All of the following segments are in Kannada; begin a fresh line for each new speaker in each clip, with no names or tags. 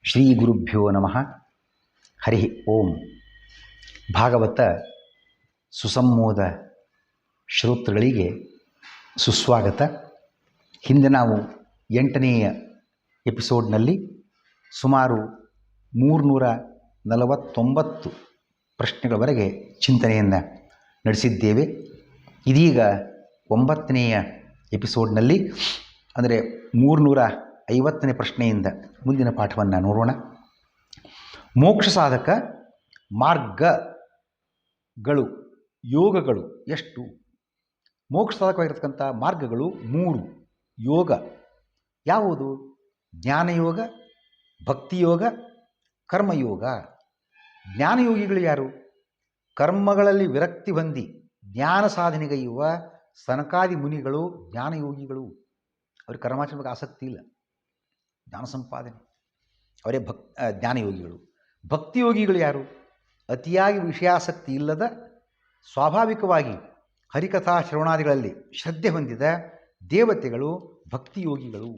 ಶ್ರೀ ಗುರುಭ್ಯೋ ನಮಃ. ಹರಿ ಓಂ. ಭಾಗವತ ಸುಸಂಮೋದ ಶ್ರೋತೃಗಳಿಗೆ ಸುಸ್ವಾಗತ. ಹಿಂದೆ ನಾವು 8ನೆಯ ಎಪಿಸೋಡ್ನಲ್ಲಿ ಸುಮಾರು 349 ಪ್ರಶ್ನೆಗಳವರೆಗೆ ಚಿಂತನೆಯನ್ನು ನಡೆಸಿದ್ದೇವೆ. ಇದೀಗ 9ನೆಯ ಎಪಿಸೋಡ್ನಲ್ಲಿ ಅಂದರೆ 350ನೇ ಪ್ರಶ್ನೆಯಿಂದ ಮುಂದಿನ ಪಾಠವನ್ನು ನೋಡೋಣ. ಮೋಕ್ಷ ಸಾಧಕ ಮಾರ್ಗಗಳು, ಯೋಗಗಳು ಎಷ್ಟು? ಮೋಕ್ಷ ಸಾಧಕವಾಗಿರ್ತಕ್ಕಂಥ ಮಾರ್ಗಗಳು 3. ಯೋಗ ಯಾವುದು? ಜ್ಞಾನಯೋಗ, ಭಕ್ತಿಯೋಗ, ಕರ್ಮಯೋಗ. ಜ್ಞಾನಯೋಗಿಗಳು ಯಾರು? ಕರ್ಮಗಳಲ್ಲಿ ವಿರಕ್ತಿ ಹೊಂದಿ ಜ್ಞಾನ ಸಾಧನೆಗೈಯುವ ಸನಕಾದಿ ಮುನಿಗಳು ಜ್ಞಾನಯೋಗಿಗಳು. ಅವ್ರಿಗೆ ಕರ್ಮಾಚರಣೆ ಬಗ್ಗೆ ಆಸಕ್ತಿ ಇಲ್ಲ, ಜ್ಞಾನ ಸಂಪಾದನೆ, ಅವರೇ ಜ್ಞಾನಯೋಗಿಗಳು. ಭಕ್ತಿಯೋಗಿಗಳು ಯಾರು? ಅತಿಯಾಗಿ ವಿಷಯಾಸಕ್ತಿ ಇಲ್ಲದ, ಸ್ವಾಭಾವಿಕವಾಗಿ ಹರಿಕಥಾ ಶ್ರವಣಾದಿಗಳಲ್ಲಿ ಶ್ರದ್ಧೆ ಹೊಂದಿದ ದೇವತೆಗಳು ಭಕ್ತಿಯೋಗಿಗಳು.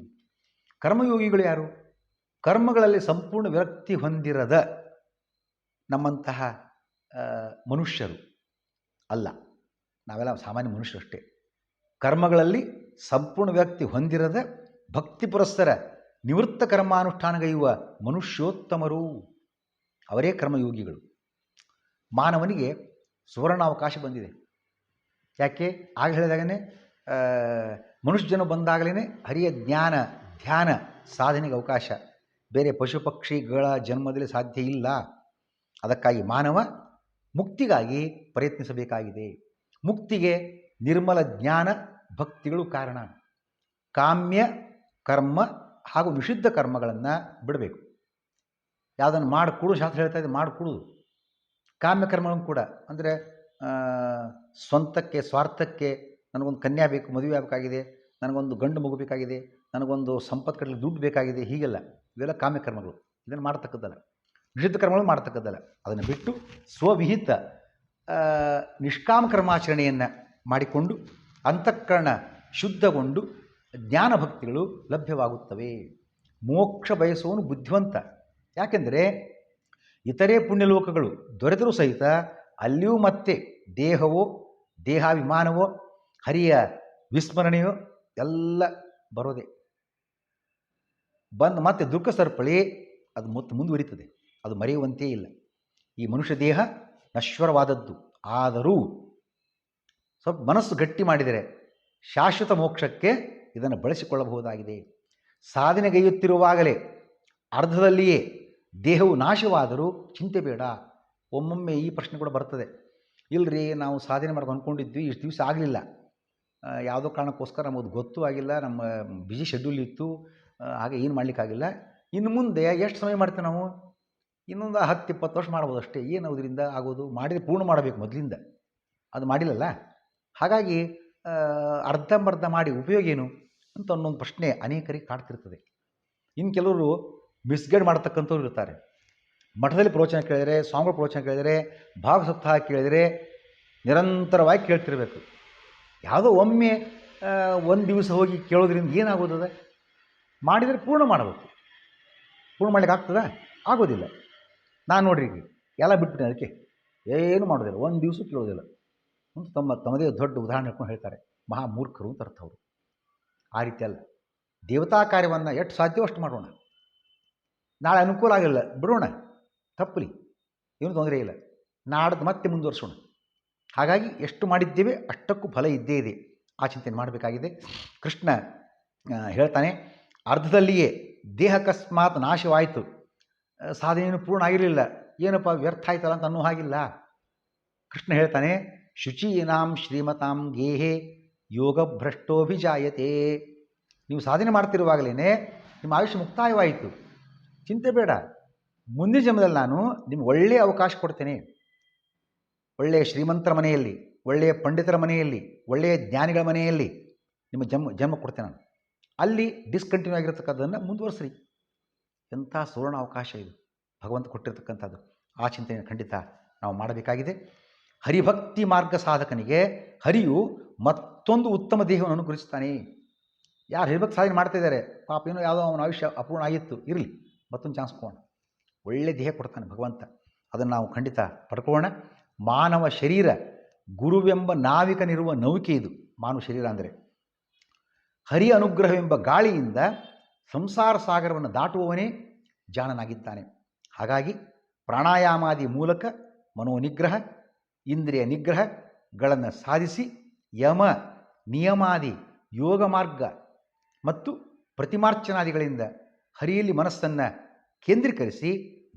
ಕರ್ಮಯೋಗಿಗಳು ಯಾರು? ಕರ್ಮಗಳಲ್ಲಿ ಸಂಪೂರ್ಣ ವಿರಕ್ತಿ ಹೊಂದಿರದ ನಮ್ಮಂತಹ ಮನುಷ್ಯರು ಅಲ್ಲ, ನಾವೆಲ್ಲ ಸಾಮಾನ್ಯ ಮನುಷ್ಯರು ಅಷ್ಟೇ. ಕರ್ಮಗಳಲ್ಲಿ ಸಂಪೂರ್ಣ ವ್ಯಕ್ತಿ ಹೊಂದಿರದ ಭಕ್ತಿ ಪುರಸ್ಸರ ನಿವೃತ್ತ ಕರ್ಮಾನುಷ್ಠಾನಗೈಯುವ ಮನುಷ್ಯೋತ್ತಮರು, ಅವರೇ ಕರ್ಮಯೋಗಿಗಳು. ಮಾನವನಿಗೆ ಸುವರ್ಣಾವಕಾಶ ಬಂದಿದೆ. ಯಾಕೆ? ಆಗ ಹೇಳಿದಾಗಲೇ ಮನುಷ್ಯ ಜನ ಬಂದಾಗಲೇ ಹರಿಯ ಜ್ಞಾನ ಧ್ಯಾನ ಸಾಧನೆಗೆ ಅವಕಾಶ. ಬೇರೆ ಪಶು ಪಕ್ಷಿಗಳ ಜನ್ಮದಲ್ಲಿ ಸಾಧ್ಯ ಇಲ್ಲ. ಅದಕ್ಕಾಗಿ ಮಾನವ ಮುಕ್ತಿಗಾಗಿ ಪ್ರಯತ್ನಿಸಬೇಕಾಗಿದೆ. ಮುಕ್ತಿಗೆ ನಿರ್ಮಲ ಜ್ಞಾನ ಭಕ್ತಿಗಳು ಕಾರಣ. ಕಾಮ್ಯ ಕರ್ಮ ಹಾಗೂ ನಿಷಿದ್ಧ ಕರ್ಮಗಳನ್ನು ಬಿಡಬೇಕು. ಯಾವುದನ್ನು ಮಾಡಿಕೊಡು, ಶಾಸ್ತ್ರ ಹೇಳ್ತಾ ಇದೆ, ಮಾಡಿಕೊಡುದು. ಕಾಮ್ಯ ಕರ್ಮಗಳನ್ನು ಕೂಡ ಅಂದರೆ ಸ್ವಂತಕ್ಕೆ ಸ್ವಾರ್ಥಕ್ಕೆ ನನಗೊಂದು ಕನ್ಯಾ ಬೇಕು, ಮದುವೆ ಆಗಬೇಕಾಗಿದೆ, ನನಗೊಂದು ಗಂಡು ಮಗು ಬೇಕಾಗಿದೆ, ನನಗೊಂದು ಸಂಪತ್ತು ಕಟ್ಟಲು ದುಡ್ಡು ಬೇಕಾಗಿದೆ, ಹೀಗೆಲ್ಲ ಇವೆಲ್ಲ ಕಾಮ್ಯ ಕರ್ಮಗಳು. ಇದನ್ನು ಮಾಡ್ತಕ್ಕದ್ದಲ್ಲ. ನಿಷಿದ್ಧ ಕರ್ಮಗಳು ಮಾಡ್ತಕ್ಕದ್ದಲ್ಲ. ಅದನ್ನು ಬಿಟ್ಟು ಸ್ವವಿಹಿತ ನಿಷ್ಕಾಮ ಕರ್ಮಾಚರಣೆಯನ್ನು ಮಾಡಿಕೊಂಡು ಅಂತಃಕರಣ ಶುದ್ಧಗೊಂಡು ಜ್ಞಾನ ಭಕ್ತಿಗಳು ಲಭ್ಯವಾಗುತ್ತವೆ. ಮೋಕ್ಷ ಬಯಸುವವನು ಬುದ್ಧಿವಂತ. ಯಾಕೆಂದರೆ ಇತರೆ ಪುಣ್ಯಲೋಕಗಳು ದೊರೆತರೂ ಸಹಿತ ಅಲ್ಲಿಯೂ ಮತ್ತೆ ದೇಹವೋ ದೇಹಾಭಿಮಾನವೋ ಹರಿಯ ವಿಸ್ಮರಣೆಯೋ ಎಲ್ಲ ಬರೋದೆ. ಬಂದು ಮತ್ತೆ ದುಃಖ ಸರ್ಪಳಿ ಅದು ಮತ್ತೆ ಮುಂದುವರಿತದೆ. ಅದು ಮರೆಯುವಂತೆ ಇಲ್ಲ. ಈ ಮನುಷ್ಯ ದೇಹ ನಶ್ವರವಾದದ್ದು. ಆದರೂ ಸ್ವಲ್ಪ ಮನಸ್ಸು ಗಟ್ಟಿ ಮಾಡಿದರೆ ಶಾಶ್ವತ ಮೋಕ್ಷಕ್ಕೆ ಇದನ್ನು ಬಳಸಿಕೊಳ್ಳಬಹುದಾಗಿದೆ. ಸಾಧನೆಗೈಯುತ್ತಿರುವಾಗಲೇ ಅರ್ಧದಲ್ಲಿಯೇ ದೇಹವು ನಾಶವಾದರೂ ಚಿಂತೆ ಬೇಡ. ಒಮ್ಮೊಮ್ಮೆ ಈ ಪ್ರಶ್ನೆ ಕೂಡ ಬರ್ತದೆ, ಇಲ್ಲರಿ ನಾವು ಸಾಧನೆ ಮಾಡೋದು ಅಂದ್ಕೊಂಡಿದ್ವಿ, ಇಷ್ಟು ದಿವಸ ಆಗಲಿಲ್ಲ, ಯಾವುದೋ ಕಾರಣಕ್ಕೋಸ್ಕರ ನಮ್ಮದು ಗೊತ್ತೂ ಆಗಿಲ್ಲ, ನಮ್ಮ ಬಿಜಿ ಶೆಡ್ಯೂಲ್ ಇತ್ತು, ಹಾಗೆ ಏನು ಮಾಡಲಿಕ್ಕಾಗಿಲ್ಲ. ಇನ್ನು ಮುಂದೆ ಎಷ್ಟು ಸಮಯ ಮಾಡ್ತೇವೆ ನಾವು? ಇನ್ನೊಂದು 10-20 ವರ್ಷ ಮಾಡ್ಬೋದು ಅಷ್ಟೇ. ಏನು ಅದರಿಂದ ಆಗೋದು? ಮಾಡಿದರೆ ಪೂರ್ಣ ಮಾಡಬೇಕು ಮೊದಲಿಂದ. ಅದು ಮಾಡಿಲ್ಲಲ್ಲ. ಹಾಗಾಗಿ ಅರ್ಧಂಬರ್ಧ ಮಾಡಿ ಉಪಯೋಗ ಏನು ಅಂತ ಅನ್ನೊಂದು ಪ್ರಶ್ನೆ ಅನೇಕರಿಗೆ ಕಾಡ್ತಿರ್ತದೆ. ಇನ್ನು ಕೆಲವರು ಮಿಸ್ಗೈಡ್ ಮಾಡ್ತಕ್ಕಂಥವ್ರು ಇರ್ತಾರೆ. ಮಠದಲ್ಲಿ ಪ್ರವಚನ ಕೇಳಿದರೆ, ಸ್ವಾಮಿಗಳ ಪ್ರವಚನ ಕೇಳಿದರೆ, ಭಾವ ಸಪ್ತಾಹ ಕೇಳಿದರೆ ನಿರಂತರವಾಗಿ ಕೇಳ್ತಿರ್ಬೇಕು. ಯಾವುದೋ ಒಮ್ಮೆ ಒಂದು ದಿವಸ ಹೋಗಿ ಕೇಳೋದ್ರಿಂದ ಏನಾಗೋದದ? ಮಾಡಿದರೆ ಪೂರ್ಣ ಮಾಡಬೇಕು. ಪೂರ್ಣ ಮಾಡ್ಲಿಕ್ಕೆ ಆಗ್ತದ? ಆಗೋದಿಲ್ಲ. ನಾನು ನೋಡ್ರಿ ಎಲ್ಲ ಬಿಟ್ಬಿಟ್ಟೆ, ಅದಕ್ಕೆ ಏನು ಮಾಡೋದಿಲ್ಲ, ಒಂದು ದಿವಸ ಕೇಳೋದಿಲ್ಲ ಅಂತ ತಮ್ಮದೇ ದೊಡ್ಡ ಉದಾಹರಣೆ ಹೇಳ್ಕೊಂಡು ಹೇಳ್ತಾರೆ. ಮಹಾ ಮೂರ್ಖರು ಅಂತ ಅರ್ಥ ಅವರು. ಆ ರೀತಿ ಅಲ್ಲ. ದೇವತಾ ಕಾರ್ಯವನ್ನು ಎಷ್ಟು ಸಾಧ್ಯವೋ ಅಷ್ಟು ಮಾಡೋಣ. ನಾಳೆ ಅನುಕೂಲ ಆಗಿಲ್ಲ ಬಿಡೋಣ, ತಪ್ಪಲಿ, ಏನೂ ತೊಂದರೆ ಇಲ್ಲ. ನಾಡ್ದು ಮತ್ತೆ ಮುಂದುವರಿಸೋಣ. ಹಾಗಾಗಿ ಎಷ್ಟು ಮಾಡಿದ್ದೇವೆ ಅಷ್ಟಕ್ಕೂ ಫಲ ಇದ್ದೇ ಇದೆ. ಆ ಚಿಂತನೆ ಮಾಡಬೇಕಾಗಿದೆ. ಕೃಷ್ಣ ಹೇಳ್ತಾನೆ, ಅರ್ಧದಲ್ಲಿಯೇ ದೇಹ ಅಕಸ್ಮಾತ್ ನಾಶವಾಯಿತು, ಸಾಧನೆಯನ್ನು ಪೂರ್ಣ ಆಗಿರಲಿಲ್ಲ, ಏನಪ್ಪ ವ್ಯರ್ಥ ಆಯ್ತಲ್ಲ ಅಂತ ಅನ್ನೋ ಹಾಗಿಲ್ಲ. ಕೃಷ್ಣ ಹೇಳ್ತಾನೆ, ಶುಚೀನಾಂ ಶ್ರೀಮತಾಂ ಗೇಹೆ ಯೋಗ ಭ್ರಷ್ಟೋಭಿಜಾಯತೆ. ನೀವು ಸಾಧನೆ ಮಾಡ್ತಿರುವಾಗಲೇ ನಿಮ್ಮ ಆಯುಷ್ಯ ಮುಕ್ತಾಯವಾಯಿತು, ಚಿಂತೆ ಬೇಡ. ಮುಂದಿನ ಜನ್ಮದಲ್ಲಿ ನಾನು ನಿಮ್ಗೆ ಒಳ್ಳೆಯ ಅವಕಾಶ ಕೊಡ್ತೇನೆ. ಒಳ್ಳೆಯ ಶ್ರೀಮಂತರ ಮನೆಯಲ್ಲಿ, ಒಳ್ಳೆಯ ಪಂಡಿತರ ಮನೆಯಲ್ಲಿ, ಒಳ್ಳೆಯ ಜ್ಞಾನಿಗಳ ಮನೆಯಲ್ಲಿ ನಿಮ್ಮ ಜನ್ಮ ಕೊಡ್ತೇನೆ ನಾನು. ಅಲ್ಲಿ ಡಿಸ್ಕಂಟಿನ್ಯೂ ಆಗಿರತಕ್ಕಂಥದ್ದನ್ನು ಮುಂದುವರಿಸ್ರಿ. ಎಂಥ ಸುವರ್ಣ ಅವಕಾಶ ಇದು ಭಗವಂತ ಕೊಟ್ಟಿರ್ತಕ್ಕಂಥದ್ದು. ಆ ಚಿಂತನೆ ಖಂಡಿತ ನಾವು ಮಾಡಬೇಕಾಗಿದೆ. ಹರಿಭಕ್ತಿ ಮಾರ್ಗ ಸಾಧಕನಿಗೆ ಹರಿಯು ಮತ್ತೊಂದು ಉತ್ತಮ ದೇಹವನ್ನು ಅನುಗ್ರಹಿಸ್ತಾನೆ. ಯಾರು ಹರಿಭಕ್ತಿ ಸಾಧನೆ ಮಾಡ್ತಾಯಿದ್ದಾರೆ, ಪಾಪ ಏನೋ ಯಾವುದೋ ಅವನ ಆಯುಷ್ಯ ಅಪೂರ್ಣ ಆಗಿತ್ತು, ಇರಲಿ, ಮತ್ತೊಂದು ಚಾನ್ಸ್ ಕೊಡೋಣ. ಒಳ್ಳೆ ದೇಹ ಕೊಡ್ತಾನೆ ಭಗವಂತ, ಅದನ್ನು ನಾವು ಖಂಡಿತ ಪಡ್ಕೊಳ್ಳೋಣ. ಮಾನವ ಶರೀರ ಗುರುವೆಂಬ ನಾವಿಕನಿರುವ ನೌಕೆ ಇದು. ಮಾನವ ಶರೀರ ಅಂದರೆ ಹರಿಯ ಅನುಗ್ರಹವೆಂಬ ಗಾಳಿಯಿಂದ ಸಂಸಾರ ಸಾಗರವನ್ನು ದಾಟುವವನೇ ಜಾಣನಾಗಿದ್ದಾನೆ. ಹಾಗಾಗಿ ಪ್ರಾಣಾಯಾಮಾದಿ ಮೂಲಕ ಮನೋನಿಗ್ರಹ, ಇಂದ್ರಿಯ ನಿಗ್ರಹಗಳನ್ನು ಸಾಧಿಸಿ ಯಮ ನಿಯಮಾದಿ ಯೋಗ ಮಾರ್ಗ ಮತ್ತು ಪ್ರತಿಮಾರ್ಚನಾದಿಗಳಿಂದ ಹರಿಯಲ್ಲಿ ಮನಸ್ಸನ್ನು ಕೇಂದ್ರೀಕರಿಸಿ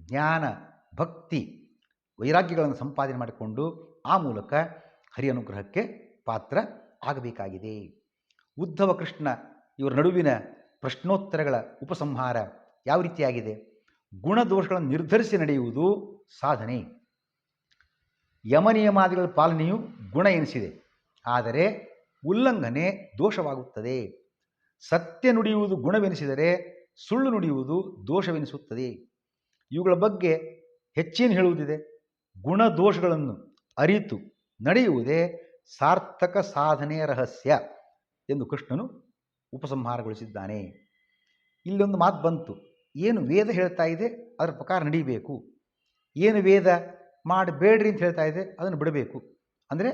ಜ್ಞಾನ, ಭಕ್ತಿ, ವೈರಾಗ್ಯಗಳನ್ನು ಸಂಪಾದನೆ ಮಾಡಿಕೊಂಡು ಆ ಮೂಲಕ ಹರಿ ಅನುಗ್ರಹಕ್ಕೆ ಪಾತ್ರ ಆಗಬೇಕಾಗಿದೆ. ಉದ್ಧವ ಕೃಷ್ಣ ಇವರ ನಡುವಿನ ಪ್ರಶ್ನೋತ್ತರಗಳ ಉಪಸಂಹಾರ ಯಾವ ರೀತಿಯಾಗಿದೆ? ಗುಣದೋಷಗಳನ್ನು ನಿರ್ಧರಿಸಿ ನಡೆಯುವುದು ಸಾಧನೆ. ಯಮನಿಯಮಾದಿಗಳ ಪಾಲನೆಯು ಗುಣ ಎನಿಸಿದೆ, ಆದರೆ ಉಲ್ಲಂಘನೆ ದೋಷವಾಗುತ್ತದೆ. ಸತ್ಯ ನುಡಿಯುವುದು ಗುಣವೆನಿಸಿದರೆ ಸುಳ್ಳು ನುಡಿಯುವುದು ದೋಷವೆನಿಸುತ್ತದೆ. ಇವುಗಳ ಬಗ್ಗೆ ಹೆಚ್ಚೇನು ಹೇಳುವುದಿದೆ? ಗುಣದೋಷಗಳನ್ನು ಅರಿತು ನಡೆಯುವುದೇ ಸಾರ್ಥಕ ಸಾಧನೆಯ ರಹಸ್ಯ ಎಂದು ಕೃಷ್ಣನು ಉಪಸಂಹಾರಗೊಳಿಸಿದ್ದಾನೆ. ಇಲ್ಲೊಂದು ಮಾತು ಬಂತು, ಏನು ವೇದ ಹೇಳ್ತಾ ಇದೆ ಅದರ ಪ್ರಕಾರ ನಡೀಬೇಕು, ಏನು ವೇದ ಮಾಡಬೇಡ್ರಿ ಅಂತ ಹೇಳ್ತಾ ಇದೆ ಅದನ್ನು ಬಿಡಬೇಕು. ಅಂದರೆ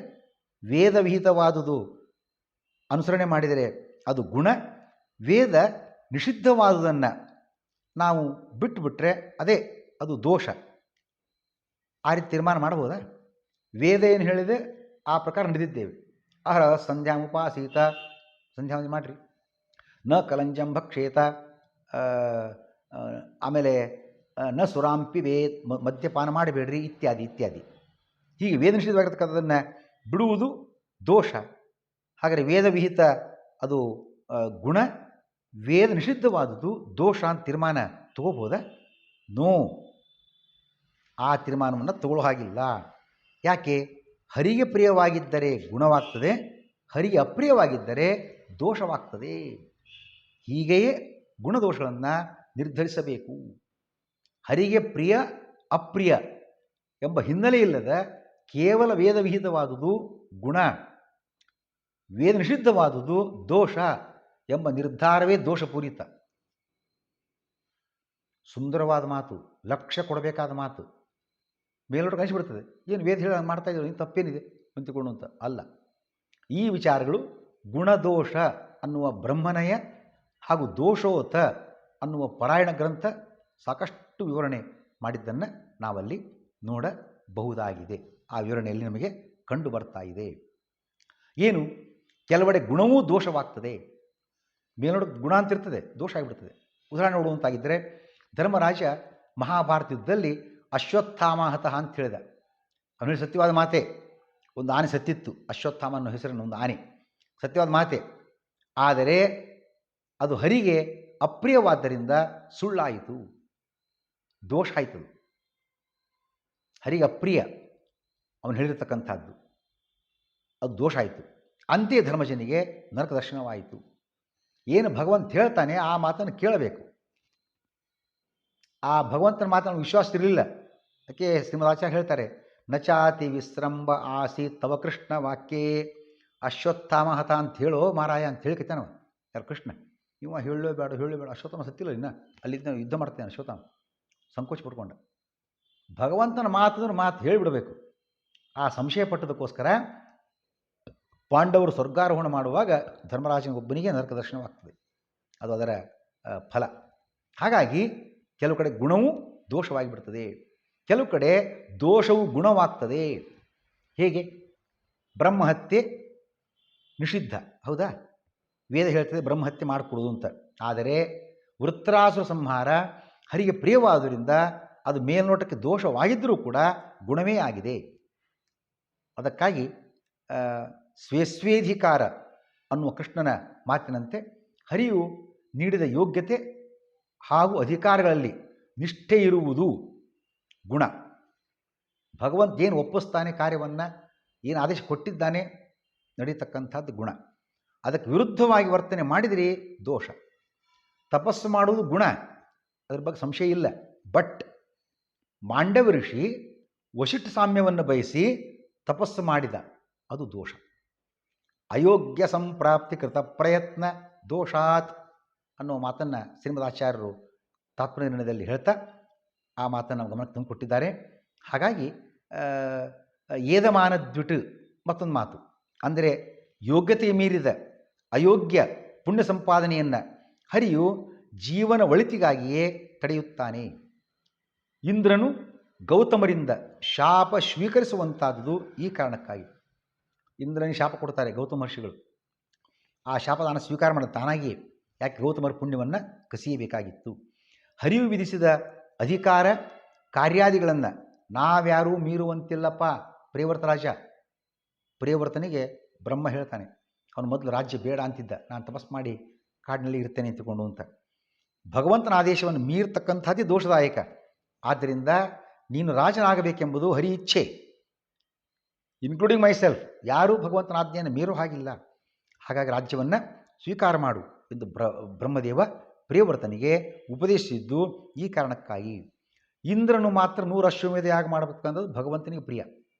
ವೇದ ವಿಹಿತವಾದುದು ಅನುಸರಣೆ ಮಾಡಿದರೆ ಅದು ಗುಣ, ವೇದ ನಿಷಿದ್ಧವಾದುದನ್ನು ನಾವು ಬಿಟ್ಟುಬಿಟ್ರೆ ಅದು ದೋಷ. ಆ ರೀತಿ ತೀರ್ಮಾನ ಮಾಡಬಹುದಾ? ವೇದ ಏನು ಹೇಳಿದೆ ಆ ಪ್ರಕಾರ ನಡೆದಿದ್ದೇವೆ. ಆಹಾರ ಸಂಧ್ಯಾಮುಪಾಸೀತ, ಸಂಧ್ಯಾವಂದನೆ ಮಾಡಿರಿ, ನ ಕಲಂಜಂ ಭಕ್ಷೇತ, ಆಮೇಲೆ ನ ಸುರಾಂಪಿ ವೇದ್, ಮದ್ಯಪಾನ ಮಾಡಬೇಡ್ರಿ, ಇತ್ಯಾದಿ ಇತ್ಯಾದಿ. ಹೀಗೆ ವೇದ ನಿಷಿದ್ಧವಾಗಿರ್ತಕ್ಕಂಥದ್ದನ್ನು ಬಿಡುವುದು ದೋಷ. ಹಾಗಾದರೆ ವೇದ ವಿಹಿತ ಅದು ಗುಣ, ವೇದ ನಿಷಿದ್ಧವಾದುದು ದೋಷ ಅಂತ ತೀರ್ಮಾನ ತಗೋಬೋದಾ? ನೋ, ಆ ತೀರ್ಮಾನವನ್ನು ತಗೊಳ್ಳೋ ಹಾಗಿಲ್ಲ. ಯಾಕೆ? ಹರಿಗೆ ಪ್ರಿಯವಾಗಿದ್ದರೆ ಗುಣವಾಗ್ತದೆ, ಹರಿಗೆ ಅಪ್ರಿಯವಾಗಿದ್ದರೆ ದೋಷವಾಗ್ತದೆ. ಹೀಗೆಯೇ ಗುಣದೋಷಗಳನ್ನು ನಿರ್ಧರಿಸಬೇಕು. ಹರಿಗೆ ಪ್ರಿಯ ಅಪ್ರಿಯ ಎಂಬ ಹಿನ್ನೆಲೆ ಇಲ್ಲದ ಕೇವಲ ವೇದ ವಿಹಿತವಾದುದು ಗುಣ, ವೇದ ನಿಷಿದ್ಧವಾದುದು ದೋಷ ಎಂಬ ನಿರ್ಧಾರವೇ ದೋಷಪೂರಿತ. ಸುಂದರವಾದ ಮಾತು, ಲಕ್ಷ್ಯ ಕೊಡಬೇಕಾದ ಮಾತು. ಮೇಲ್ನೋಟಕ್ಕೆ ಅನಿಸಿಬಿಡ್ತದೆ, ಏನು ವೇದ ಹೇಳಿ ಮಾಡ್ತಾ ಇದ್ರು, ಇನ್ನು ತಪ್ಪೇನಿದೆ ಅಂತಿಕೊಂಡು ಅಂತ. ಅಲ್ಲ, ಈ ವಿಚಾರಗಳು ಗುಣದೋಷ ಅನ್ನುವ ಬ್ರಹ್ಮನಯ ಹಾಗೂ ದೋಷೋತ ಅನ್ನುವ ಪಾರಾಯಣ ಗ್ರಂಥ ಸಾಕಷ್ಟು ವಿವರಣೆ ಮಾಡಿದ್ದನ್ನು ನಾವಲ್ಲಿ ನೋಡಬಹುದಾಗಿದೆ. ಆ ವಿವರಣೆಯಲ್ಲಿ ನಮಗೆ ಕಂಡು ಬರ್ತಾ ಇದೆ. ಏನು? ಕೆಲವೆಡೆ ಗುಣವೂ ದೋಷವಾಗ್ತದೆ. ಮೇಲ್ನೋಟಕ್ಕೆ ಗುಣ ಅಂತಿರ್ತದೆ, ದೋಷ ಆಗಿಬಿಡ್ತದೆ. ಉದಾಹರಣೆ ನೋಡುವಂತಾಗಿದ್ದರೆ, ಧರ್ಮರಾಜ ಮಹಾಭಾರತ ಯುದ್ಧದಲ್ಲಿ ಅಶ್ವತ್ಥಾಮ ಹತಃ ಅಂತ ಹೇಳಿದ. ಅವನಲ್ಲಿ ಸತ್ಯವಾದ ಮಾತೆ. ಒಂದು ಆನೆ ಸತ್ತಿತ್ತು, ಅಶ್ವತ್ಥಾಮ ಅನ್ನೋ ಹೆಸರನ್ನು ಒಂದು ಆನೆ, ಸತ್ಯವಾದ ಮಾತೆ. ಆದರೆ ಅದು ಹರಿಗೆ ಅಪ್ರಿಯವಾದ್ದರಿಂದ ಸುಳ್ಳಾಯಿತು, ದೋಷ ಆಯಿತು. ಹರಿಗೆ ಅಪ್ರಿಯ ಅವನು ಹೇಳಿರ್ತಕ್ಕಂಥದ್ದು, ಅದು ದೋಷ ಆಯಿತು. ಅಂತೆಯೇ ಧರ್ಮಜನಿಗೆ ನರಕ ದರ್ಶನವಾಯಿತು. ಏನು ಭಗವಂತ ಹೇಳ್ತಾನೆ ಆ ಮಾತನ್ನು ಕೇಳಬೇಕು. ಆ ಭಗವಂತನ ಮಾತನ್ನು ವಿಶ್ವಾಸ ಇರಲಿಲ್ಲ. ಅದಕ್ಕೆ ಶ್ರೀಮದಾಚಾರ್ಯ ಹೇಳ್ತಾರೆ, ನಚಾತಿ ವಿಸ್ರಂಭ ಆಸಿ ತವ ಕೃಷ್ಣ ವಾಕ್ಯೇ ಅಶ್ವತ್ಥಾಮ ಹತ ಅಂತ ಹೇಳೋ ಮಾರಾಯ ಅಂತ ಹೇಳಿಕತ್ತಾನವ. ಯಾರು? ಕೃಷ್ಣ. ಇವ ಹೇಳಬೇಡ ಅಶ್ವತ್ಥಾಮ ಸತ್ತಿಲ್ಲ, ಇನ್ನು ಅಲ್ಲಿದ್ದ ಯುದ್ಧ ಮಾಡ್ತೇನೆ ಅಶ್ವತ್ಥಾಮ, ಸಂಕೋಚ ಪಡ್ಕೊಂಡ. ಭಗವಂತನ ಮಾತು ಹೇಳಿಬಿಡಬೇಕು. ಆ ಸಂಶಯ ಪಟ್ಟದಕ್ಕೋಸ್ಕರ ಪಾಂಡವರು ಸ್ವರ್ಗಾರೋಹಣ ಮಾಡುವಾಗ ಧರ್ಮರಾಜನಿಗೊಬ್ಬನಿಗೆ ನರಕ ದರ್ಶನವಾಗ್ತದೆ. ಅದು ಅದರ ಫಲ. ಹಾಗಾಗಿ ಕೆಲವು ಕಡೆ ಗುಣವೂ ದೋಷವಾಗಿಬಿಡ್ತದೆ, ಕೆಲವು ಕಡೆ ದೋಷವು ಗುಣವಾಗ್ತದೆ. ಹೇಗೆ? ಬ್ರಹ್ಮಹತ್ಯೆ ನಿಷಿದ್ಧ, ಹೌದಾ? ವೇದ ಹೇಳ್ತದೆ ಬ್ರಹ್ಮಹತ್ಯೆ ಮಾಡಿಕೊಡೋದು ಅಂತ. ಆದರೆ ವೃತ್ರಾಸುರ ಸಂಹಾರ ಹರಿಗೆ ಪ್ರಿಯವಾದುದರಿಂದ ಅದು ಮೇಲ್ನೋಟಕ್ಕೆ ದೋಷವಾಗಿದ್ದರೂ ಕೂಡ ಗುಣವೇ ಆಗಿದೆ. ಅದಕ್ಕಾಗಿ ಸ್ವೇಸ್ವೇಧಿಕಾರ ಅನ್ನುವ ಕೃಷ್ಣನ ಮಾತಿನಂತೆ ಹರಿಯು ನೀಡಿದ ಯೋಗ್ಯತೆ ಹಾಗೂ ಅಧಿಕಾರಗಳಲ್ಲಿ ನಿಷ್ಠೆ ಇರುವುದು ಗುಣ. ಭಗವಂತ ಏನು ಒಪ್ಪಿಸ್ತಾನೆ ಕಾರ್ಯವನ್ನು, ಏನು ಆದೇಶ ಕೊಟ್ಟಿದ್ದಾನೆ ನಡೀತಕ್ಕಂಥದ್ದು ಗುಣ. ಅದಕ್ಕೆ ವಿರುದ್ಧವಾಗಿ ವರ್ತನೆ ಮಾಡಿದರೆ ದೋಷ. ತಪಸ್ಸು ಮಾಡುವುದು ಗುಣ, ಅದ್ರ ಬಗ್ಗೆ ಸಂಶಯ ಇಲ್ಲ. ಬಟ್ ಮಾಂಡವ ಋಷಿ ವಶಿಷ್ಠ ಸಾಮ್ಯವನ್ನು ಬಯಸಿ ತಪಸ್ಸು ಮಾಡಿದ, ಅದು ದೋಷ. ಅಯೋಗ್ಯ ಸಂಪ್ರಾಪ್ತಿ ಕೃತ ಪ್ರಯತ್ನ ದೋಷಾತ್ ಅನ್ನೋ ಮಾತನ್ನು ಶ್ರೀಮದಾಚಾರ್ಯರು ತಾತ್ಪರ್ಯ ನಿರ್ಣಯದಲ್ಲಿ ಹೇಳ್ತಾ ಆ ಮಾತನ್ನು ನಾವು ಗಮನಕ್ಕೆ ತಂದು ಕೊಟ್ಟಿದ್ದಾರೆ. ಹಾಗಾಗಿ ಏದಮಾನದ್ವಿಟ್ ಮತ್ತೊಂದು ಮಾತು ಅಂದರೆ ಯೋಗ್ಯತೆ ಮೀರಿದ ಅಯೋಗ್ಯ ಪುಣ್ಯ ಸಂಪಾದನೆಯನ್ನು ಹರಿಯು ಜೀವನ ಒಳಿತಿಗಾಗಿಯೇ ತಡೆಯುತ್ತಾನೆ. ಇಂದ್ರನು ಗೌತಮರಿಂದ ಶಾಪ ಸ್ವೀಕರಿಸುವಂಥದ್ದು ಈ ಕಾರಣಕ್ಕಾಗಿ. ಇಂದ್ರನಿಗೆ ಶಾಪ ಕೊಡ್ತಾರೆ ಗೌತಮ ಮಹರ್ಷಿಗಳು. ಆ ಶಾಪದಾನ ಸ್ವೀಕಾರ ಮಾಡಿದ ತಾನಾಗಿಯೇ. ಯಾಕೆ? ಗೌತಮರ ಪುಣ್ಯವನ್ನು ಕಸಿಯಬೇಕಾಗಿತ್ತು. ಹರಿವು ವಿಧಿಸಿದ ಅಧಿಕಾರ ಕಾರ್ಯಾದಿಗಳನ್ನು ನಾವ್ಯಾರೂ ಮೀರುವಂತಿಲ್ಲಪ್ಪ. ಪ್ರಿಯವರ್ತ ರಾಜ, ಪ್ರಿಯವರ್ತನಿಗೆ ಬ್ರಹ್ಮ ಹೇಳ್ತಾನೆ, ಅವನು ಮೊದಲು ರಾಜ್ಯ ಬೇಡ ಅಂತಿದ್ದ, ನಾನು ತಪಸ್ ಮಾಡಿ ಕಾಡಿನಲ್ಲಿ ಇರ್ತೇನೆ ಅಂತಿಕೊಂಡು ಅಂತ. ಭಗವಂತನ ಆದೇಶವನ್ನು ಮೀರ್ತಕ್ಕಂಥದ್ದೇ ದೋಷದಾಯಕ. ಆದ್ದರಿಂದ ನೀನು ರಾಜನಾಗಬೇಕೆಂಬುದು ಹರಿ ಇಚ್ಛೆ, ಇನ್ಕ್ಲೂಡಿಂಗ್ ಮೈಸೆಲ್ಫ್. ಯಾರೂ ಭಗವಂತನ ಆಜ್ಞೆಯನ್ನು ಮೀರೋ ಹಾಗಿಲ್ಲ. ಹಾಗಾಗಿ ರಾಜ್ಯವನ್ನು ಸ್ವೀಕಾರ ಮಾಡು ಎಂದು ಬ್ರಹ್ಮದೇವ ಪ್ರಿಯವರ್ತನಿಗೆ ಉಪದೇಶಿಸಿದ್ದು ಈ ಕಾರಣಕ್ಕಾಗಿ. ಇಂದ್ರನು ಮಾತ್ರ 100 ಅಶ್ವಮೇಧ ಯಾಗ ಮಾಡಬೇಕಂದ್ರೆ ಭಗವಂತನಿಗೆ ಪ್ರಿಯ,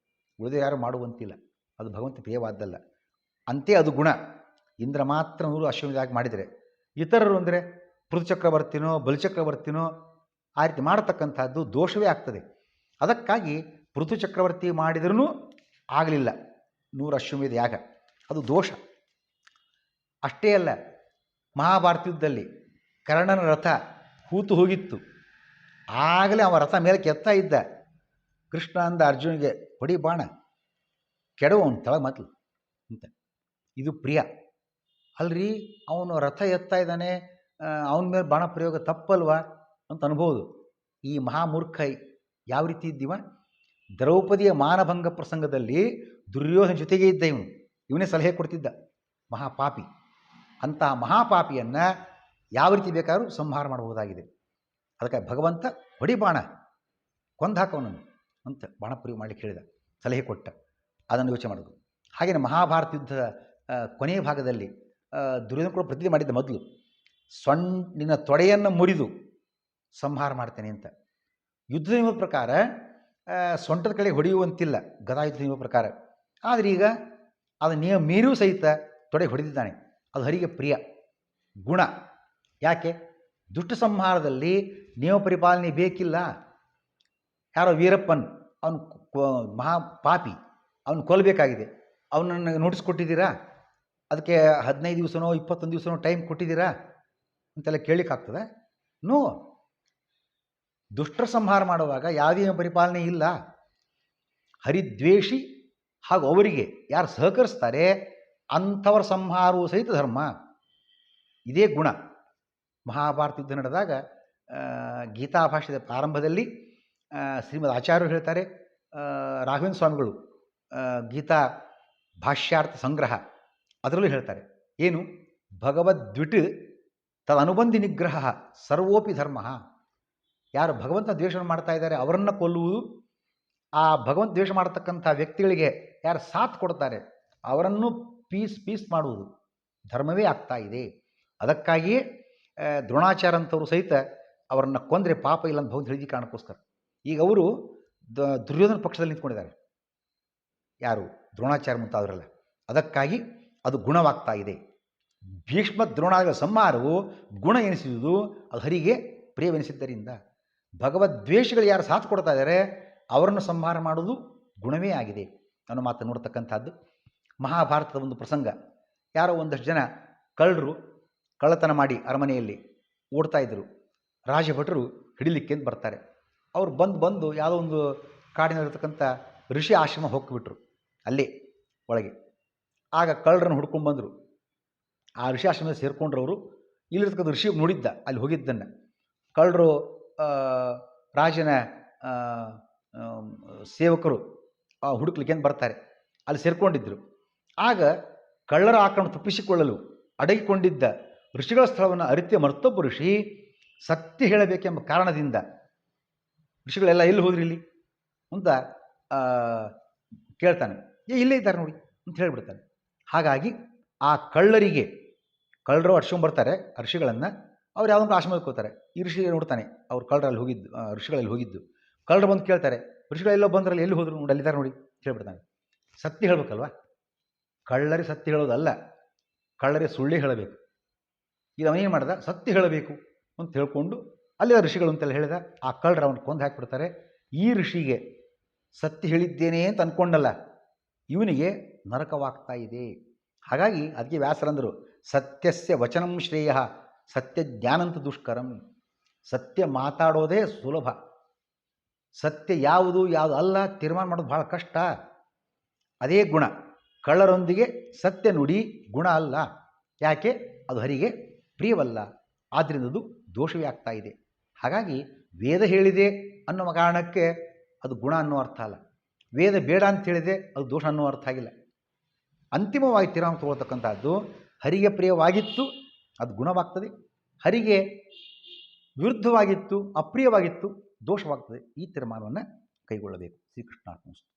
ಉಳಿದ ಯಾರು ಮಾಡುವಂತಿಲ್ಲ. ಅದು ಭಗವಂತ ಪ್ರಿಯವಾದ್ದಲ್ಲ. ಅಂತೆ ಅದು ಗುಣ. ಇಂದ್ರ ಮಾತ್ರ 100 ಅಶ್ವಮೇಧ ಯಾಗ ಮಾಡಿದರೆ, ಇತರರು ಅಂದರೆ ಪೃಥುಚಕ್ರವರ್ತಿನೋ ಬಲಿಚಕ್ರವರ್ತಿನೋ ಆ ರೀತಿ ಮಾಡತಕ್ಕಂಥದ್ದು ದೋಷವೇ ಆಗ್ತದೆ. ಅದಕ್ಕಾಗಿ ಪೃಥುಚಕ್ರವರ್ತಿ ಮಾಡಿದ್ರೂ ಆಗಲಿಲ್ಲ 100 ಅಶ್ವಮೇಧ ಯಾಗ, ಅದು ದೋಷ. ಅಷ್ಟೇ ಅಲ್ಲ, ಮಹಾಭಾರತ ಯುದ್ಧದಲ್ಲಿ ಕರ್ಣನ ರಥ ಹೂತು ಹೋಗಿತ್ತು. ಆಗಲೇ ಅವ ರಥ ಮೇಲೆ ಕೆತ್ತಾ ಇದ್ದ. ಕೃಷ್ಣ ಅಂದ ಅರ್ಜುನಿಗೆ, ಹೊಡಿ ಬಾಣ, ಕೆಡವು ಅವನು ತಳ ಮೊದಲು ಅಂತ. ಇದು ಪ್ರಿಯ ಅಲ್ರಿ, ಅವನು ರಥ ಎತ್ತಾ ಇದ್ದಾನೆ, ಅವನ ಮೇಲೆ ಬಾಣ ಪ್ರಯೋಗ ತಪ್ಪಲ್ವಾ ಅಂತ ಅನ್ಬೋದು. ಈ ಮಹಾಮೂರ್ಖ ಯಾವ ರೀತಿ ಇದ್ದೀವ? ದ್ರೌಪದಿಯ ಮಾನಭಂಗ ಪ್ರಸಂಗದಲ್ಲಿ ದುರ್ಯೋಧನ ಜೊತೆಗೆ ಇದ್ದ ಇವನೇ ಸಲಹೆ ಕೊಡ್ತಿದ್ದ, ಮಹಾಪಾಪಿ. ಅಂತಹ ಮಹಾಪಾಪಿಯನ್ನು ಯಾವ ರೀತಿ ಬೇಕಾದ್ರೂ ಸಂಹಾರ ಮಾಡಬಹುದಾಗಿದೆ. ಅದಕ್ಕೆ ಭಗವಂತ ಹೊಡಿ ಬಾಣ, ಕೊಂದಾಕವನನ್ನು ಅಂತ ಬಾಣ ಪ್ರಯೋಗ ಮಾಡಲಿಕ್ಕೆ ಹೇಳಿದ, ಸಲಹೆ ಕೊಟ್ಟ. ಅದನ್ನು ಯೋಚನೆ ಮಾಡೋದು. ಹಾಗೆಯೇ ಮಹಾಭಾರತ ಯುದ್ಧದ ಕೊನೆಯ ಭಾಗದಲ್ಲಿ ದುರ್ಯೋಧನ ಕೂಡ ಪ್ರತಿಜ್ಞೆ ಮಾಡಿದ್ದ, ಮೊದಲು ನಿನ್ನ ತೊಡೆಯನ್ನು ಮುರಿದು ಸಂಹಾರ ಮಾಡ್ತೇನೆ ಅಂತ. ಯುದ್ಧದ ನಿಯಮದ ಪ್ರಕಾರ ಸೊಂಟದ ಕಡೆ ಹೊಡೆಯುವಂತಿಲ್ಲ, ಗದಾಯುದ್ಧ ನಿಯಮದ ಪ್ರಕಾರ. ಆದರೆ ಈಗ ಅದು ನಿಯಮ ಮೀರಿಯೂ ಸಹಿತ ತೊಡೆ ಹೊಡೆದಿದ್ದಾನೆ. ಅದು ಹರಿಗೆ ಪ್ರಿಯ ಗುಣ. ಯಾಕೆ? ದುಷ್ಟ ಸಂಹಾರದಲ್ಲಿ ನಿಯಮ ಪರಿಪಾಲನೆ ಬೇಕಿಲ್ಲ. ಯಾರೋ ವೀರಪ್ಪನ್, ಅವನು ಮಹಾಪಾಪಿ, ಅವನು ಕೊಲ್ಲಬೇಕಾಗಿದೆ, ಅವನನ್ನು ನೋಟಿಸ್ ಕೊಟ್ಟಿದ್ದೀರಾ? ಅದಕ್ಕೆ 15 ದಿವಸನೋ 21 ದಿವಸನೋ ಟೈಮ್ ಕೊಟ್ಟಿದ್ದೀರಾ ಅಂತೆಲ್ಲ ಕೇಳಲಿಕ್ಕಾಗ್ತದೆ? ನೋ. ದುಷ್ಟರ ಸಂಹಾರ ಮಾಡುವಾಗ ಯಾವುದೇ ಪರಿಪಾಲನೆ ಇಲ್ಲ. ಹರಿದ್ವೇಷಿ ಹಾಗೂ ಅವರಿಗೆ ಯಾರು ಸಹಕರಿಸ್ತಾರೆ ಅಂಥವರ ಸಂಹಾರವೂ ಸಹಿತ ಧರ್ಮ. ಇದೇ ಗುಣ. ಮಹಾಭಾರತ ಯುದ್ಧ ನಡೆದಾಗ ಗೀತಾ ಭಾಷ್ಯದ ಪ್ರಾರಂಭದಲ್ಲಿ ಶ್ರೀಮದ್ ಆಚಾರ್ಯರು ಹೇಳ್ತಾರೆ, ರಾಘವೇಂದ್ರ ಸ್ವಾಮಿಗಳು ಗೀತಾ ಭಾಷ್ಯಾರ್ಥ ಸಂಗ್ರಹ ಅದರಲ್ಲೂ ಹೇಳ್ತಾರೆ, ಏನು? ಭಗವದ್ವಿಟ್ ತದನುಬಂಧಿ ನಿಗ್ರಹ ಸರ್ವೋಪಿ ಧರ್ಮ. ಯಾರು ಭಗವಂತ ದ್ವೇಷವನ್ನು ಮಾಡ್ತಾ ಇದ್ದಾರೆ ಅವರನ್ನು ಕೊಲ್ಲುವುದು, ಆ ಭಗವಂತ ದ್ವೇಷ ಮಾಡತಕ್ಕಂಥ ವ್ಯಕ್ತಿಗಳಿಗೆ ಯಾರು ಸಾಥ್ ಕೊಡ್ತಾರೆ ಅವರನ್ನು ಪೀಸ್ ಮಾಡುವುದು ಧರ್ಮವೇ ಆಗ್ತಾ ಇದೆ. ಅದಕ್ಕಾಗಿಯೇ ದ್ರೋಣಾಚಾರ್ಯ ಅಂಥವರು ಸಹಿತ ಅವರನ್ನು ಕೊಂದರೆ ಪಾಪ ಇಲ್ಲ ಅಂತ ಭಗವಂತ ಹೇಳಿದ ಕಾರಣಕ್ಕೋಸ್ಕರ ಈಗ ಅವರು ದುರ್ಯೋಧನ ಪಕ್ಷದಲ್ಲಿ ನಿಂತ್ಕೊಂಡಿದ್ದಾರೆ. ಯಾರು? ದ್ರೋಣಾಚಾರ್ಯ ಮುಂತಾದವರೆಲ್ಲ. ಅದಕ್ಕಾಗಿ ಅದು ಗುಣವಾಗ್ತಾ ಇದೆ. ಭೀಷ್ಮ ದ್ರೋಣಾದಿಗಳ ಸಂಹಾರವು ಗುಣ ಎನಿಸಿದುದು ಅದು ಹರಿಗೆ ಪ್ರಿಯವೆನಿಸಿದ್ದರಿಂದ. ಭಗವದ್ವೇಷಗಳು ಯಾರು ಸಾಥ್ ಕೊಡ್ತಾ ಇದ್ದಾರೆ ಅವರನ್ನು ಸಂಹಾರ ಮಾಡುವುದು ಗುಣವೇ ಆಗಿದೆ ಅನ್ನೋ ಮಾತು ನೋಡ್ತಕ್ಕಂಥದ್ದು. ಮಹಾಭಾರತದ ಒಂದು ಪ್ರಸಂಗ, ಯಾರೋ ಒಂದಷ್ಟು ಜನ ಕಳ್ಳರು ಕಳ್ಳತನ ಮಾಡಿ ಅರಮನೆಯಲ್ಲಿ ಓಡ್ತಾ ಇದ್ದರು. ರಾಜಭಟರು ಹಿಡಿಲಿಕ್ಕೆ ಅಂತ ಬರ್ತಾರೆ. ಅವ್ರು ಬಂದು ಯಾವುದೋ ಒಂದು ಕಾಡಿನಲ್ಲಿರ್ತಕ್ಕಂಥ ಋಷಿ ಆಶ್ರಮ ಹೋಗ್ಬಿಟ್ರು ಅಲ್ಲೇ ಒಳಗೆ. ಆಗ ಕಳ್ಳರನ್ನು ಹುಡ್ಕೊಂಡು ಬಂದರು. ಆ ಋಷಿ ಆಶ್ರಮದಲ್ಲಿ ಸೇರಿಕೊಂಡ್ರು. ಅವರು ಇಲ್ಲಿರ್ತಕ್ಕಂಥ ಋಷಿ ನೋಡಿದ್ದ, ಅಲ್ಲಿ ಹೋಗಿದ್ದನ್ನು. ಕಳ್ಳರು ರಾಜನ ಸೇವಕರು ಹುಡುಕ್ಲಿಕ್ಕೆ ಅಂತ ಬರ್ತಾರೆ, ಅಲ್ಲಿ ಸೇರಿಕೊಂಡಿದ್ದರು. ಆಗ ಕಳ್ಳರ ಆಕ್ರಮಣ ತಪ್ಪಿಸಿಕೊಳ್ಳಲು ಅಡಗಿಕೊಂಡಿದ್ದ ಋಷಿಗಳ ಸ್ಥಳವನ್ನು ಅರಿತ ಮತ್ತೊಬ್ಬ ಋಷಿ ಸತ್ಯ ಹೇಳಬೇಕೆಂಬ ಕಾರಣದಿಂದ, ಋಷಿಗಳೆಲ್ಲ ಎಲ್ಲಿ ಹೋದ್ರಿ ಇಲ್ಲಿ ಅಂತ ಕೇಳ್ತಾನೆ. ಇಲ್ಲೇ ಇದ್ದಾರೆ ನೋಡಿ ಅಂತ ಹೇಳಿಬಿಡ್ತಾನೆ. ಹಾಗಾಗಿ ಆ ಕಳ್ಳರು ಅಡ್ಸ್ಕೊಂಡ್ಬರ್ತಾರೆ ಋಷಿಗಳನ್ನು. ಅವ್ರು ಯಾವುದೊಂದು ಆಶ್ರಮಕ್ಕೆ ಹೋಗ್ತಾರೆ. ಈ ಋಷಿ ನೋಡ್ತಾನೆ ಅವ್ರು ಕಳ್ಳರಲ್ಲಿ ಹೋಗಿದ್ದು, ಋಷಿಗಳಲ್ಲಿ ಹೋಗಿದ್ದು. ಕಳ್ಳರು ಬಂದು ಕೇಳ್ತಾರೆ, ಋಷಿಗಳೆಲ್ಲೋ ಬಂದ್ರಲ್ಲಿ ಎಲ್ಲಿ ಹೋದ್ರು ನೋಡಿ, ಅಲ್ಲಿದ್ದಾರೆ ನೋಡಿ ಹೇಳ್ಬಿಡ್ತಾನೆ. ಸತ್ಯ ಹೇಳಬೇಕಲ್ವ? ಕಳ್ಳರೇ ಸತ್ಯ ಹೇಳೋದಲ್ಲ, ಕಳ್ಳರೇ ಸುಳ್ಳೇ ಹೇಳಬೇಕು. ಇದು ಅವನೇನು ಮಾಡ್ದ? ಸತ್ಯ ಹೇಳಬೇಕು ಅಂತ ಹೇಳ್ಕೊಂಡು ಅಲ್ಲಿ ಆ ಋಷಿಗಳು ಅಂತೆಲ್ಲ ಹೇಳಿದ ಆ ಕಳ್ಳರು ಅವನು ಕೊಂದು ಹಾಕಿಬಿಡ್ತಾರೆ. ಈ ಋಷಿಗೆ ಸತ್ಯ ಹೇಳಿದ್ದೇನೆ ಅಂತ ಅಂದ್ಕೊಂಡಲ್ಲ, ಇವನಿಗೆ ನರಕವಾಗ್ತಾ ಇದೆ. ಹಾಗಾಗಿ ಅದಕ್ಕೆ ವ್ಯಾಸರಂದರು ಸತ್ಯಸ್ಯ ವಚನಂ ಶ್ರೇಯ ಸತ್ಯ ಜ್ಞಾನಂತ ದುಷ್ಕರಂ. ಸತ್ಯ ಮಾತಾಡೋದೇ ಸುಲಭ, ಸತ್ಯ ಯಾವುದು ಯಾವುದು ಅಲ್ಲ ತೀರ್ಮಾನ ಮಾಡೋದು ಭಾಳ ಕಷ್ಟ. ಅದೇ ಗುಣ. ಕಳ್ಳರೊಂದಿಗೆ ಸತ್ಯ ನುಡಿ ಗುಣ ಅಲ್ಲ. ಯಾಕೆ? ಅದು ಹರಿಗೆ ಪ್ರಿಯವಲ್ಲ, ಆದ್ದರಿಂದ ಅದು ದೋಷವೇ ಆಗ್ತಾ ಇದೆ. ಹಾಗಾಗಿ ವೇದ ಹೇಳಿದೆ ಅನ್ನೋ ಕಾರಣಕ್ಕೆ ಅದು ಗುಣ ಅನ್ನೋ ಅರ್ಥ ಅಲ್ಲ, ವೇದ ಬೇಡ ಅಂತ ಹೇಳಿದೆ ಅದು ದೋಷ ಅನ್ನೋ ಅರ್ಥ ಆಗಿಲ್ಲ. ಅಂತಿಮವಾಗಿ ತೀರ್ಮಾನ ತಗೊಳ್ತಕ್ಕಂಥದ್ದು ಹರಿಗೆ ಪ್ರಿಯವಾಗಿತ್ತು ಅದು ಗುಣವಾಗ್ತದೆ, ಹರಿಗೆ ವಿರುದ್ಧವಾಗಿತ್ತು ಅಪ್ರಿಯವಾಗಿತ್ತು ದೋಷವಾಗ್ತದೆ. ಈ ತೀರ್ಮಾನವನ್ನು ಕೈಗೊಳ್ಳಬೇಕು. ಶ್ರೀಕೃಷ್ಣಾರ್ಪಣಮಸ್ತು.